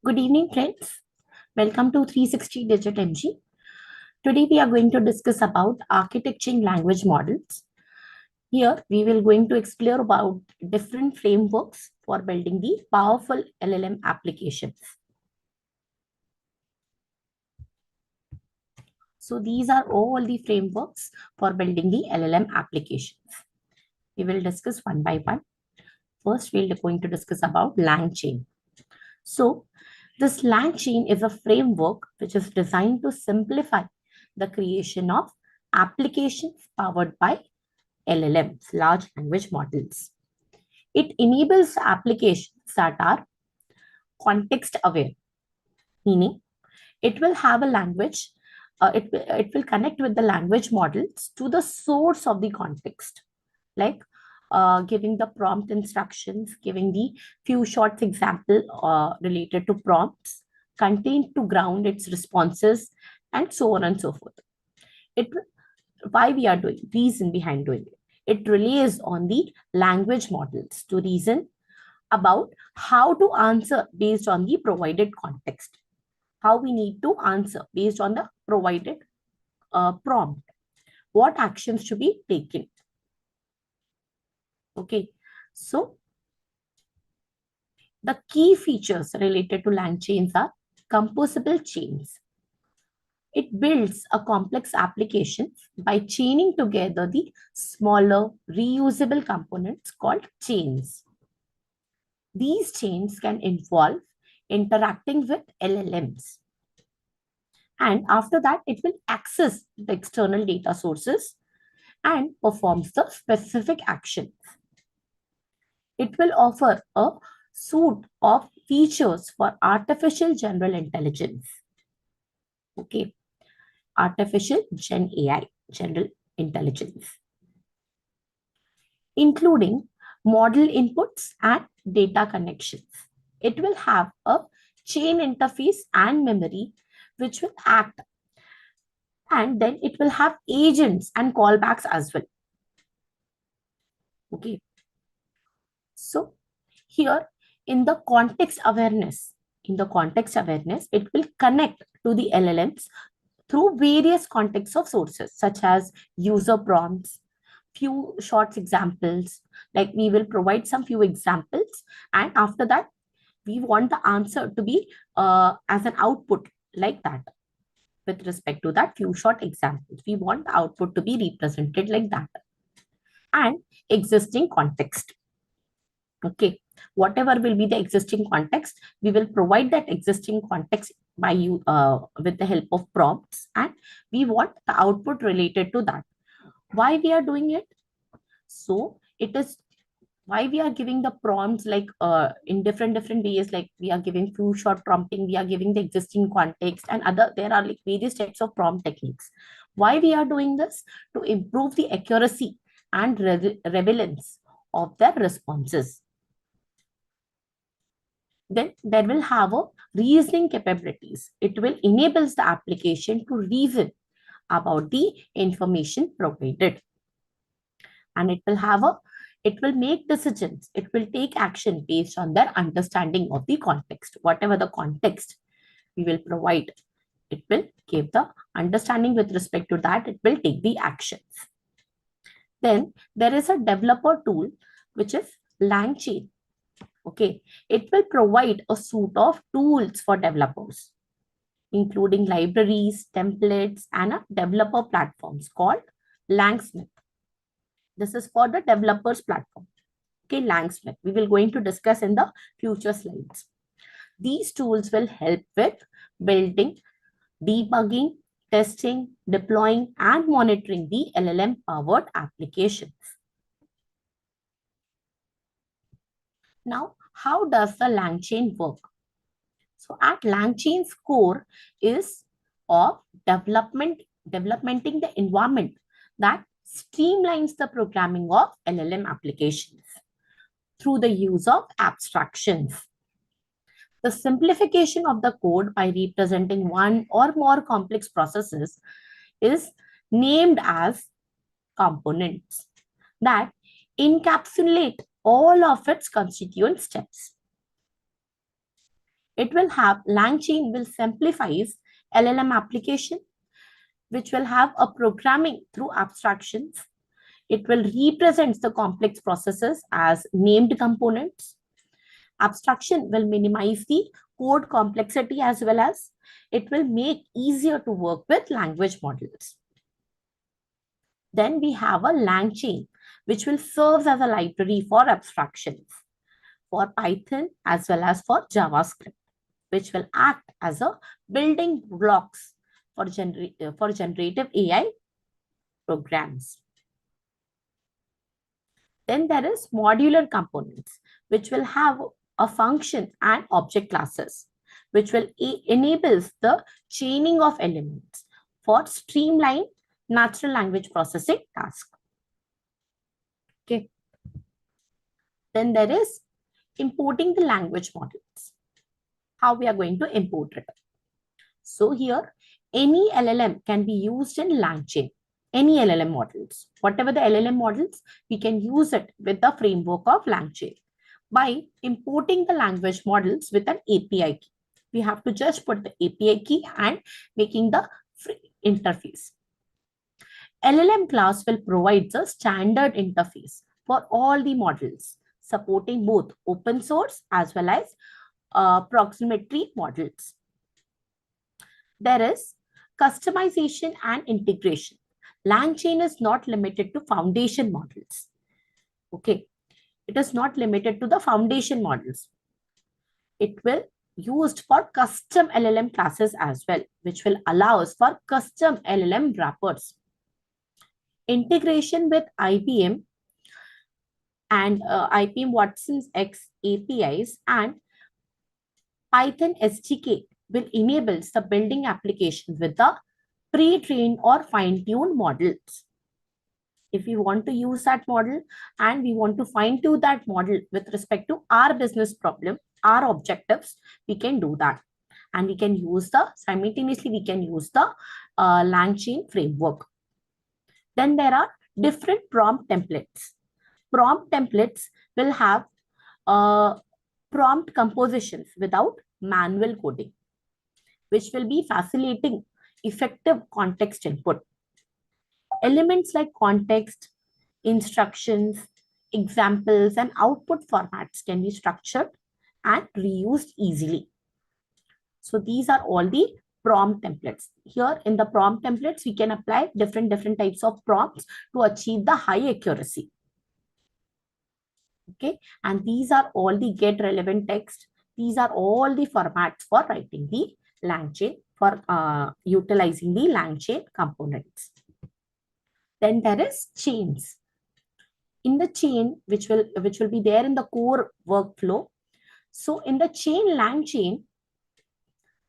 Good evening, friends. Welcome to 360DigiTMG. Today we are going to discuss about architecturing language models. Here we will going to explore about different frameworks for building the powerful LLM applications. So these are all the frameworks for building the LLM applications. We will discuss one by one. First, we're going to discuss about LangChain. So this LangChain is a framework which is designed to simplify the creation of applications powered by LLMs, large language models. It enables applications that are context aware, meaning it will have a language, it will connect with the language models to the source of the context, like giving the prompt instructions, giving the few short example related to prompts, content to ground its responses, and so on and so forth. It Why we are doing reason behind doing it. It relies on the language models to reason about how to answer based on the provided context, how we need to answer based on the provided prompt, what actions should be taken. Okay, so the key features related to LangChains are composable chains. It builds a complex application by chaining together the smaller reusable components called chains. These chains can involve interacting with LLMs. And after that, it will access the external data sources and performs the specific actions. It will offer a suite of features for artificial general intelligence. Okay, artificial Gen AI, general intelligence, including model inputs and data connections. It will have a chain interface and memory which will act, and then it will have agents and callbacks as well. Okay, so here in the context awareness, it will connect to the LLMs through various contexts of sources such as user prompts, few short examples, like we will provide some few examples, and after that we want the answer to be as an output like that. With respect to that few short examples, we want the output to be represented like that. And existing context. Okay, whatever will be the existing context, we will provide that existing context by you with the help of prompts, and we want the output related to that. Why we are doing it? So it is why we are giving the prompts like in different ways, like we are giving few short prompting, we are giving the existing context, and other there are like various types of prompt techniques. Why we are doing this? To improve the accuracy and relevance of their responses. Then there will have a reasoning capabilities. It will enables the application to reason about the information provided, and it will make decisions, it will take action based on their understanding of the context. Whatever the context we will provide, it will give the understanding with respect to that, it will take the actions. Then there is a developer tool which is LangChain. Okay, it will provide a suite of tools for developers, including libraries, templates, and a developer platforms called LangSmith. This is for the developers platform. Okay, LangSmith. We will going to discuss in the future slides. These tools will help with building, debugging, testing, deploying, and monitoring the LLM-powered applications. Now, how does the LangChain work? So at LangChain's core is of developmenting the environment that streamlines the programming of LLM applications through the use of abstractions. The simplification of the code by representing one or more complex processes is named as components that encapsulate all of its constituent steps. It will have LangChain will simplifies LLM application, which will have a programming through abstractions. It will represent the complex processes as named components. Abstraction will minimize the code complexity as well as it will make easier to work with language models. Then we have a LangChain, which will serve as a library for abstractions for Python as well as for JavaScript, which will act as a building blocks for generative AI programs. Then there is modular components, which will have a function and object classes, which will enables the chaining of elements for streamlined natural language processing task. Okay. Then there is importing the language models. How we are going to import it. So here, any LLM can be used in LangChain. Any LLM models. Whatever the LLM models, we can use it with the framework of LangChain by importing the language models with an API key. We have to just put the API key and making the free interface. LLM class will provide the standard interface for all the models, supporting both open source as well as proximity models. There is customization and integration. LangChain is not limited to foundation models. Okay, it is not limited to the foundation models. It will used for custom LLM classes as well, which will allow us for custom LLM wrappers. Integration with IBM and IBM Watson's X APIs and Python SDK will enable the building applications with the pre-trained or fine-tuned models. If we want to use that model and we want to fine-tune that model with respect to our business problem, our objectives, we can do that. And we can use simultaneously, we can use the LangChain framework. Then there are different prompt templates. Prompt templates will have prompt compositions without manual coding, which will be facilitating effective context input. Elements like context, instructions, examples, and output formats can be structured and reused easily. So these are all the prompt templates. Here in the prompt templates, we can apply different types of prompts to achieve the high accuracy. Okay, and these are all the get relevant text. These are all the formats for writing the LangChain, for utilizing the LangChain components. Then there is chains. In the chain, which will be there in the core workflow. So in the chain, LangChain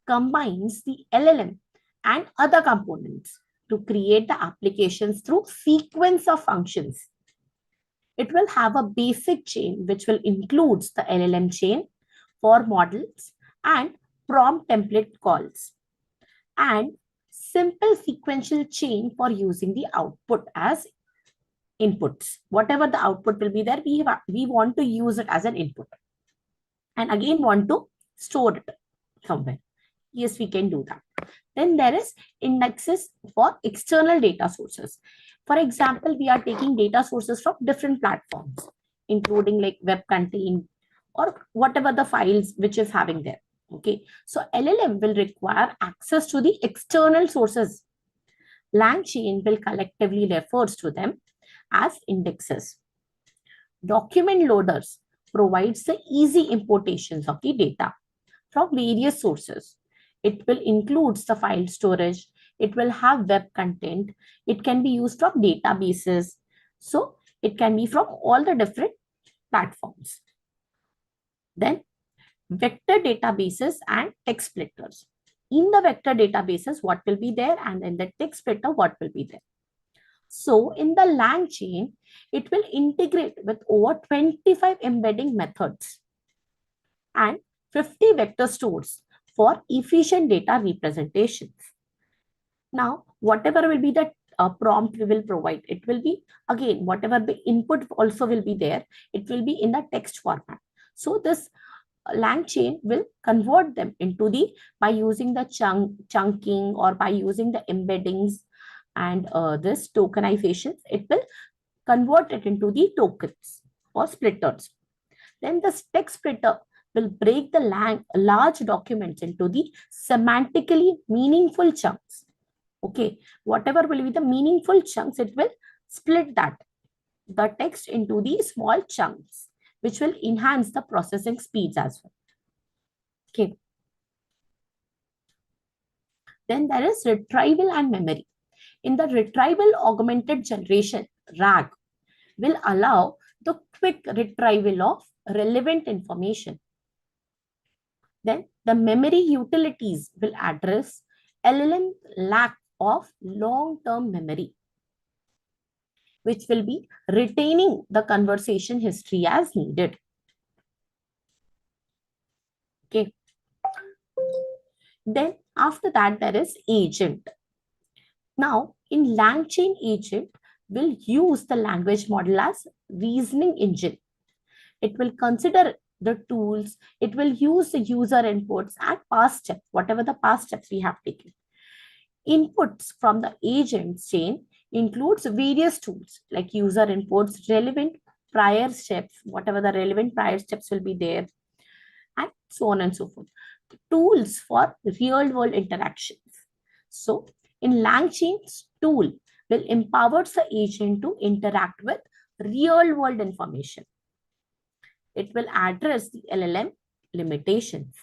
combines the LLM and other components to create the applications through sequence of functions. It will have a basic chain, which will include the LLM chain for models and prompt template calls, and simple sequential chain for using the output as inputs. Whatever the output will be there, we want to use it as an input. And again, want to store it somewhere. Yes, we can do that. Then there is indexes for external data sources. For example, we are taking data sources from different platforms, including like web content or whatever the files which is having there. Okay, so LLM will require access to the external sources. LangChain will collectively refers to them as indexes. Document loaders provides the easy importations of the data from various sources. It will include the file storage. It will have web content. It can be used from databases. So it can be from all the different platforms. Then vector databases and text splitters. In the vector databases, what will be there, and in the text splitter, what will be there. So in the LangChain, it will integrate with over 25 embedding methods and 50 vector stores for efficient data representations. Now, whatever will be the prompt we will provide, it will be, again, whatever the input also will be there, it will be in the text format. So this LangChain will convert them into by using the chunking or by using the embeddings and this tokenization, it will convert it into the tokens or splitters. Then the text splitter will break the large documents into the semantically meaningful chunks. Okay, whatever will be the meaningful chunks, it will split the text into the small chunks, which will enhance the processing speeds as well. Okay. Then there is retrieval and memory. In the retrieval augmented generation, RAG will allow the quick retrieval of relevant information. Then the memory utilities will address LLM lack of long-term memory, which will be retaining the conversation history as needed. Okay. Then after that, there is agent. Now, in LangChain agent, will use the language model as reasoning engine. It will consider the tools. It will use the user inputs and past steps, whatever the past steps we have taken. Inputs from the agent chain includes various tools like user inputs, relevant prior steps, whatever the relevant prior steps will be there, and so on and so forth. Tools for real-world interactions. So, in LangChain's tool will empower the agent to interact with real-world information. It will address the LLM limitations.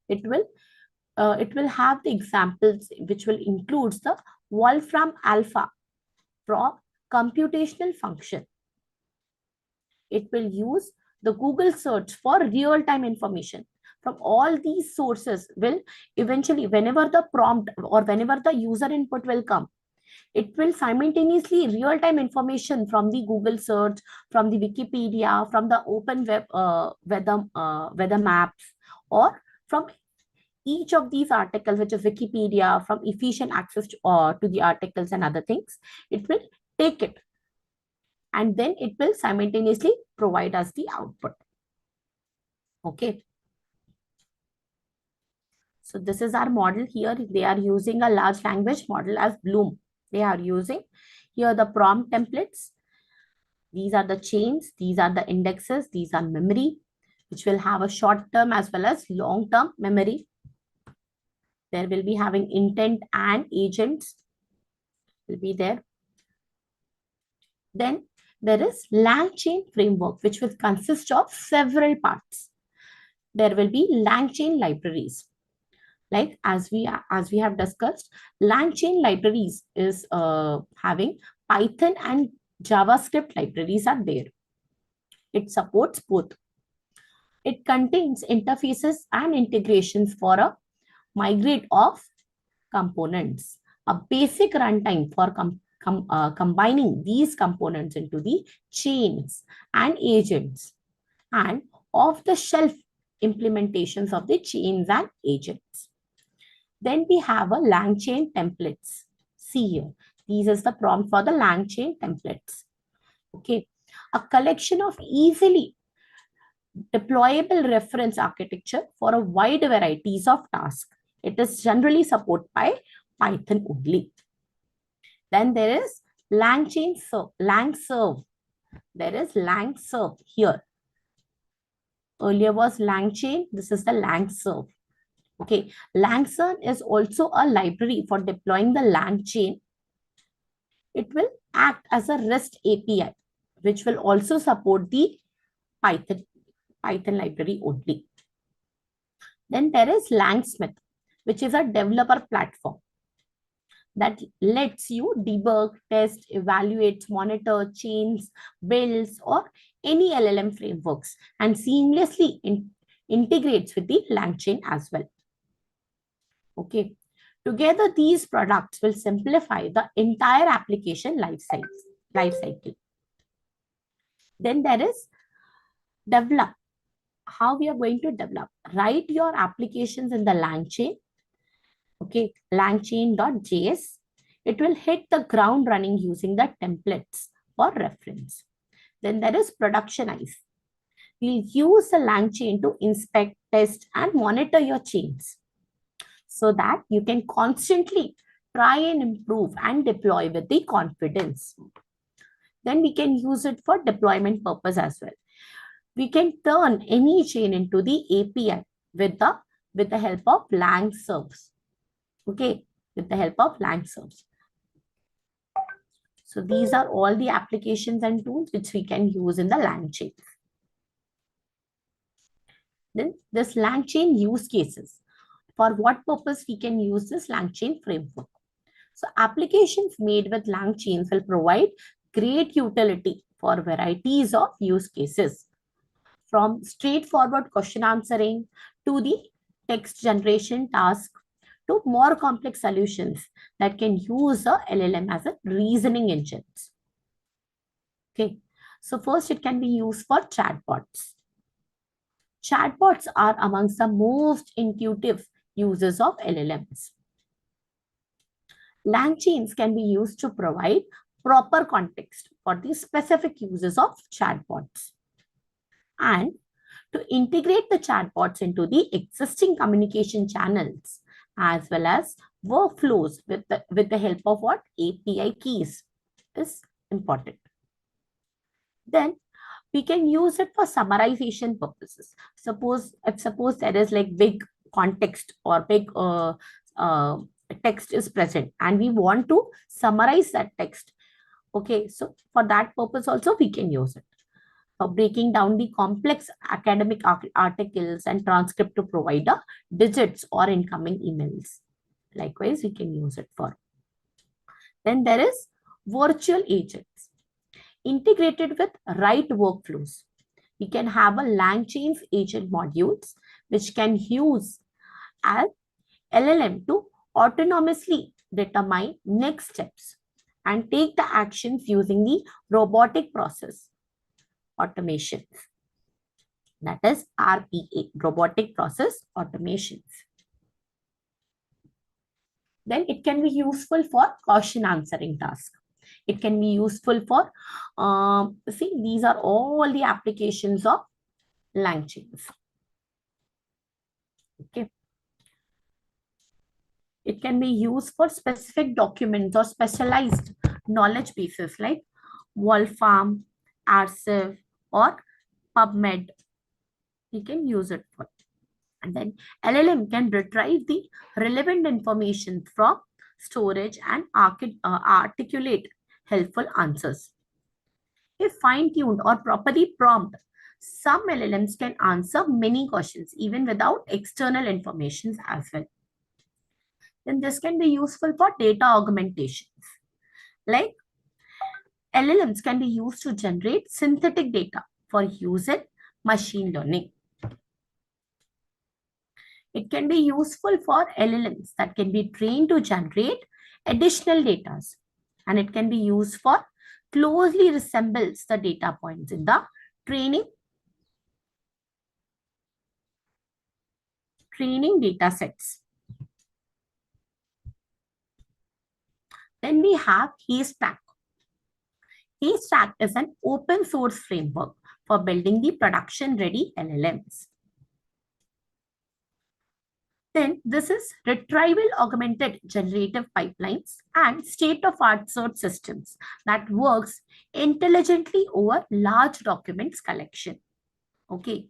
It will have the examples which will include the Wolfram Alpha for computational function. It will use the Google search for real-time information. From all these sources will eventually, whenever the prompt or whenever the user input will come, it will simultaneously real-time information from the Google search, from the Wikipedia, from the open web weather maps, or from each of these articles, which is Wikipedia, from efficient access to the articles and other things. It will take it and then it will simultaneously provide us the output. Okay. So this is our model here. They are using a large language model as Bloom. They are using here the prompt templates. These are the chains. These are the indexes. These are memory, which will have a short-term as well as long-term memory. There will be having intent and agents will be there. Then there is LangChain framework, which will consist of several parts. There will be LangChain libraries. Like as we have discussed, LangChain libraries is having Python and JavaScript libraries are there. It supports both. It contains interfaces and integrations for a migrate of components. A basic runtime for combining these components into the chains and agents, and off-the-shelf implementations of the chains and agents. Then we have a LangChain templates. See here, these is the prompt for the LangChain templates. Okay, a collection of easily deployable reference architecture for a wide varieties of tasks. It is generally supported by Python only. Then there is LangChain LangServe. There is LangServe here. Earlier was LangChain. This is the LangServe. Okay, LangServe is also a library for deploying the LangChain. It will act as a REST API, which will also support the Python library only. Then there is LangSmith, which is a developer platform that lets you debug, test, evaluate, monitor, chains, builds, or any LLM frameworks and seamlessly integrates with the LangChain as well. Okay. Together, these products will simplify the entire application life cycle. Then there is develop. How we are going to develop? Write your applications in the LangChain. Okay, LangChain.js. It will hit the ground running using the templates for reference. Then there is productionize. we'll use the LangChain to inspect, test, and monitor your chains so that you can constantly try and improve and deploy with the confidence. Then we can use it for deployment purpose as well. We can turn any chain into the API with the help of Lang serves. Okay, with the help of Lang serves. So these are all the applications and tools which we can use in the LangChain. Then this LangChain use cases. For what purpose we can use this LangChain framework? So applications made with LangChains will provide great utility for varieties of use cases, from straightforward question answering to the text generation task to more complex solutions that can use a LLM as a reasoning engine. Okay, so first it can be used for chatbots. Chatbots are amongst the most intuitive uses of LLMs. LangChains can be used to provide proper context for the specific uses of chatbots and to integrate the chatbots into the existing communication channels as well as workflows with the help of what API keys is important. Then we can use it for summarization purposes. Suppose there is like big context or big text is present and we want to summarize that text. Okay, so for that purpose also we can use it for breaking down the complex academic articles and transcript to provide the digits or incoming emails. Likewise, we can use it for. Then there is virtual agents integrated with right workflows. We can have a LangChain's agent modules which can use as LLM to autonomously determine next steps and take the actions using the robotic process automations. That is RPA, robotic process automations. Then it can be useful for question answering task. It can be useful for, see, these are all the applications of LangChains. Okay. It can be used for specific documents or specialized knowledge bases like Wolfram, Archive, or PubMed. You can use it for. And then LLM can retrieve the relevant information from storage and articulate helpful answers. If fine-tuned or properly prompt, some LLMs can answer many questions even without external information as well. Then this can be useful for data augmentations. Like LLMs can be used to generate synthetic data for use in machine learning. It can be useful for LLMs that can be trained to generate additional data. And it can be used for closely resembles the data points in the training data sets. Then we have Haystack. Haystack is an open source framework for building the production-ready LLMs. Then this is retrieval augmented generative pipelines and state-of-art search systems that works intelligently over large documents collection. Okay.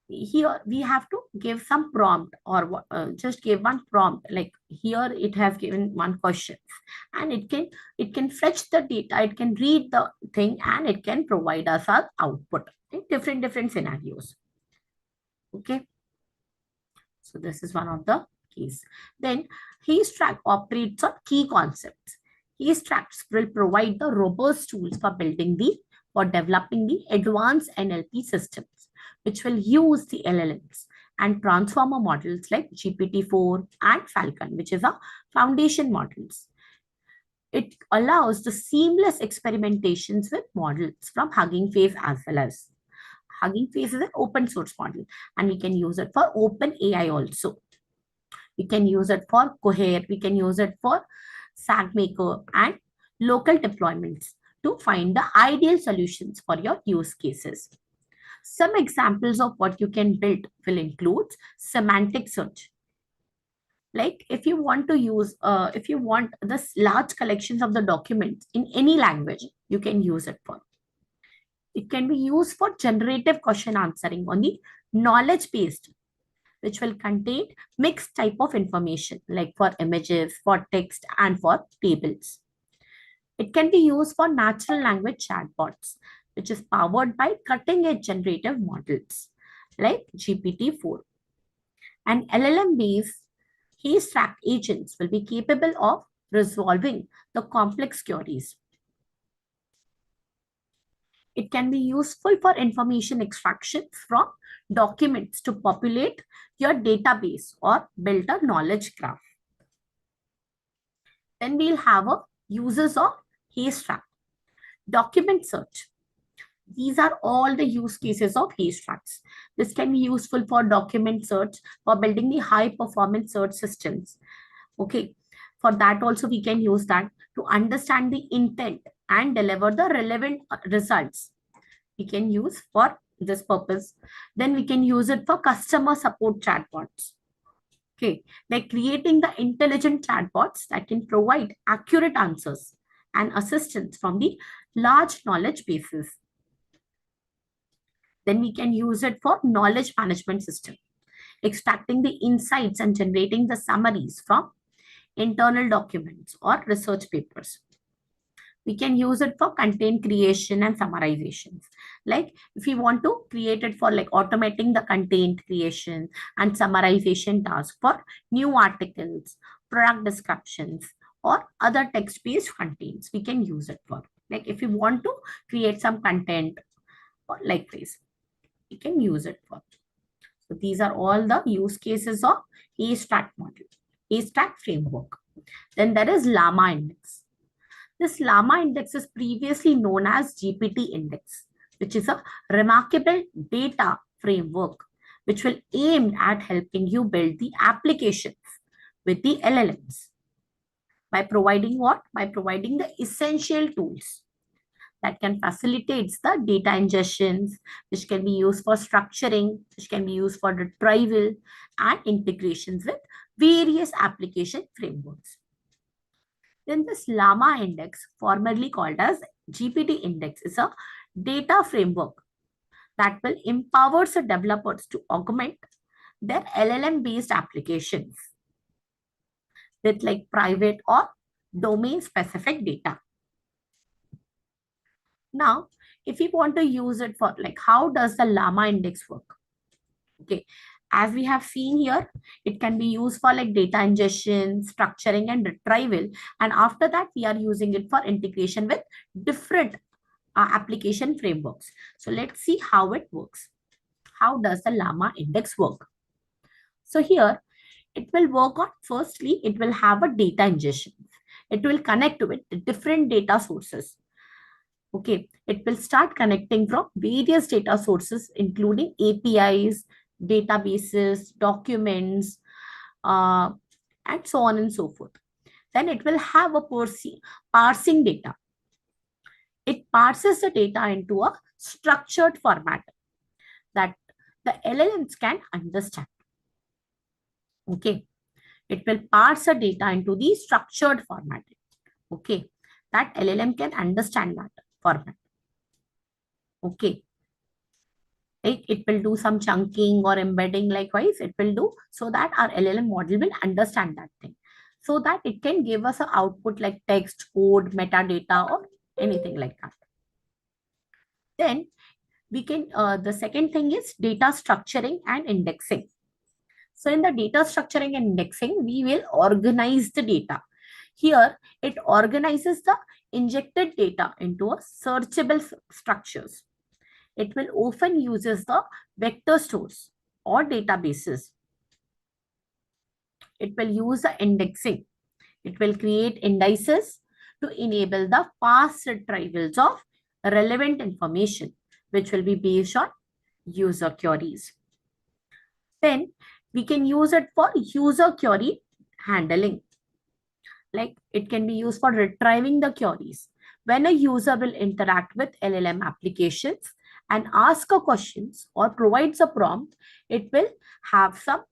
Here we have to give some prompt or just give one prompt. Like here it has given one question and it can fetch the data, it can read the thing and it can provide us our output in different scenarios. Okay, so this is one of the keys. Then Haystack operates on key concepts. Haystacks will provide the robust tools for developing the advanced NLP systems, which will use the LLMs and transformer models like GPT-4 and Falcon, which is a foundation models. It allows the seamless experimentations with models from Hugging Face as well as Hugging Face is an open source model and we can use it for OpenAI also. We can use it for Cohere, we can use it for SAGmaker and local deployments to find the ideal solutions for your use cases. Some examples of what you can build will include semantic search. Like if you want to use, if you want this large collections of the documents in any language, you can use it for. It can be used for generative question answering on the knowledge based, which will contain mixed type of information like for images, for text, and for tables. It can be used for natural language chatbots, which is powered by cutting edge generative models like GPT-4. And LLM based Haystack agents will be capable of resolving the complex queries. It can be useful for information extraction from documents to populate your database or build a knowledge graph. Then we'll have a uses of Haystack. Document search. These are all the use cases of Haystacks. This can be useful for document search, for building the high performance search systems. Okay, for that also we can use that to understand the intent and deliver the relevant results. We can use for this purpose. Then we can use it for customer support chatbots. Okay, like creating the intelligent chatbots that can provide accurate answers and assistance from the large knowledge bases. Then we can use it for knowledge management system, extracting the insights and generating the summaries from internal documents or research papers. We can use it for content creation and summarizations. Like if you want to create it for like automating the content creation and summarization task for new articles, product descriptions, or other text-based contents, we can use it for. Like if you want to create some content or like this, you can use it for. So these are all the use cases of Haystack model, Haystack framework. Then there is LlamaIndex. This LlamaIndex is previously known as GPT Index, which is a remarkable data framework which will aim at helping you build the applications with the LLMs. By providing what? By providing the essential tools that can facilitate the data ingestions, which can be used for structuring, which can be used for retrieval and integrations with various application frameworks. Then this LlamaIndex, formerly called as GPT Index, is a data framework that will empower the developers to augment their LLM-based applications with like private or domain-specific data. Now, if you want to use it for like, how does the LlamaIndex work? Okay, as we have seen here, it can be used for like data ingestion, structuring, and retrieval. And after that, we are using it for integration with different application frameworks. So let's see how it works. How does the LlamaIndex work? So here, it will work on, firstly, it will have a data ingestion. It will connect with different data sources. Okay, it will start connecting from various data sources, including APIs, databases, documents, and so on and so forth. Then it will have a parsing data. It parses the data into a structured format that the LLMs can understand. Okay, it will parse the data into the structured format. Okay, that LLM can understand that format. Okay, it will do some chunking or embedding, likewise it will do, so that our LLM model will understand that thing, so that it can give us an output like text, code, metadata, or anything like that. Then we can, the second thing is data structuring and indexing. So in the data structuring and indexing, we will organize the data. Here, it organizes the injected data into a searchable structures. It will often uses the vector stores or databases. It will use the indexing. It will create indices to enable the fast retrievals of relevant information, which will be based on user queries. Then we can use it for user query handling. Like it can be used for retrieving the queries when a user will interact with LLM applications and ask a questions or provides a prompt, it will have some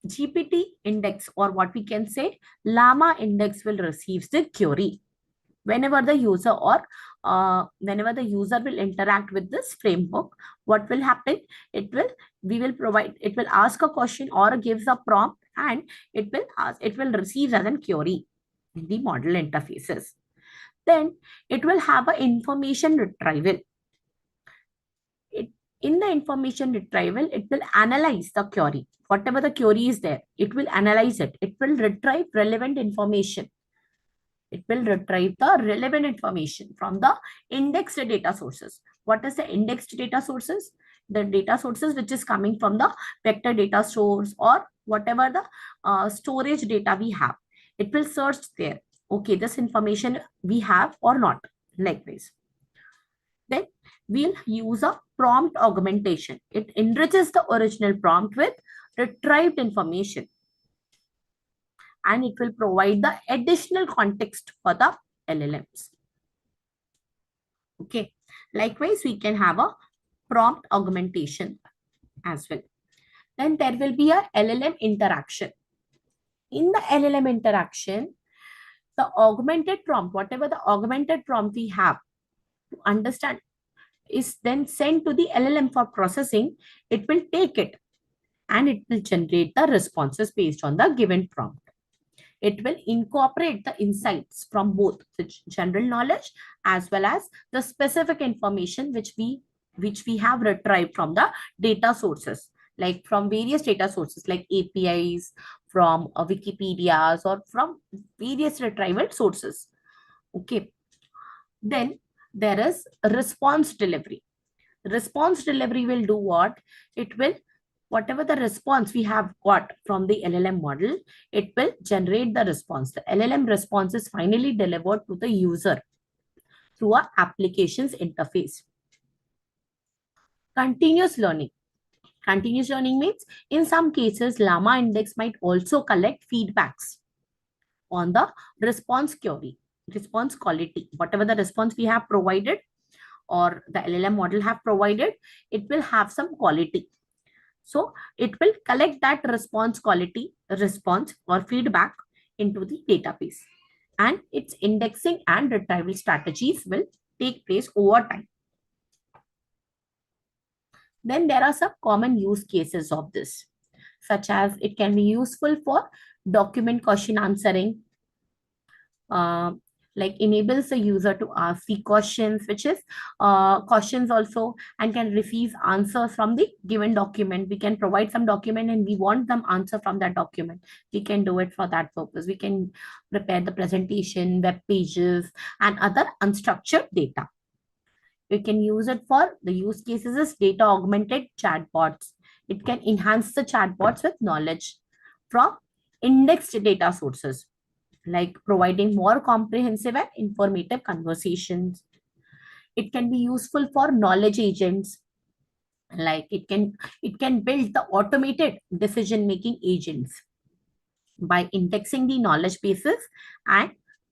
GPT index, or what we can say LlamaIndex will receive the query whenever the user will interact with this framework. What will happen? It will ask a question or gives a prompt, and it will receive as a query in the model interfaces. Then it will have an information retrieval. In the information retrieval, it will analyze the query. Whatever the query is there, it will analyze it. It will retrieve relevant information. It will retrieve the relevant information from the indexed data sources. What is the indexed data sources? The data sources which is coming from the vector data stores or whatever the storage data we have. It will search there. Okay, this information we have or not. Likewise. Then we'll use a prompt augmentation. It enriches the original prompt with retrieved information, and it will provide the additional context for the LLMs. Okay. Likewise, we can have a prompt augmentation as well. Then there will be a LLM interaction. In the LLM interaction, the augmented prompt, whatever the augmented prompt we have to understand, is then sent to the LLM for processing. It will take it and it will generate the responses based on the given prompt. It will incorporate the insights from both the general knowledge as well as the specific information which we have retrieved from the data sources, like from various data sources like APIs, from Wikipedias, or from various retrieval sources. Okay. Then there is response delivery. Response delivery will do what? It will, whatever the response we have got from the LLM model, it will generate the response. The LLM response is finally delivered to the user through our applications interface. Continuous learning. Continuous learning means in some cases, LlamaIndex might also collect feedbacks on the response query, response quality. Whatever the response we have provided or the LLM model have provided, it will have some quality. So it will collect that response or feedback into the database, and its indexing and retrieval strategies will take place over time. Then there are some common use cases of this, such as it can be useful for document question answering, like enables the user to ask the questions, which is questions also, and can receive answers from the given document. We can provide some document and we want them answer from that document. We can do it for that purpose. We can prepare the presentation, web pages, and other unstructured data. We can use it for the use cases as data augmented chatbots. It can enhance the chatbots with knowledge from indexed data sources, like providing more comprehensive and informative conversations. It can be useful for knowledge agents, like it can build the automated decision-making agents by indexing the knowledge bases and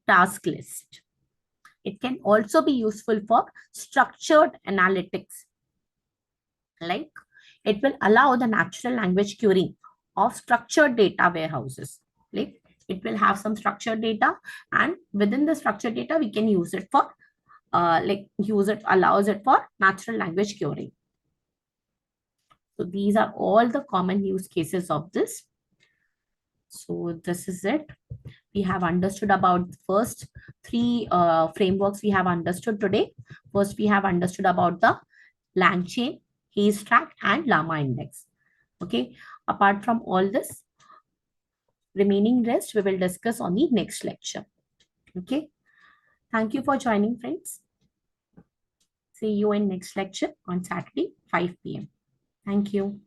task list. It can also be useful for structured analytics, like it will allow the natural language querying of structured data warehouses. Like it will have some structured data, and within the structured data, we can use it for allows it for natural language querying. So these are all the common use cases of this. So this is it. We have understood about the first three frameworks we have understood today. First, we have understood about the LangChain, Haystack, and LlamaIndex. Okay. Apart from all this, remaining rest we will discuss on the next lecture. Okay. Thank you for joining, friends. See you in next lecture on Saturday, 5 p.m. Thank you.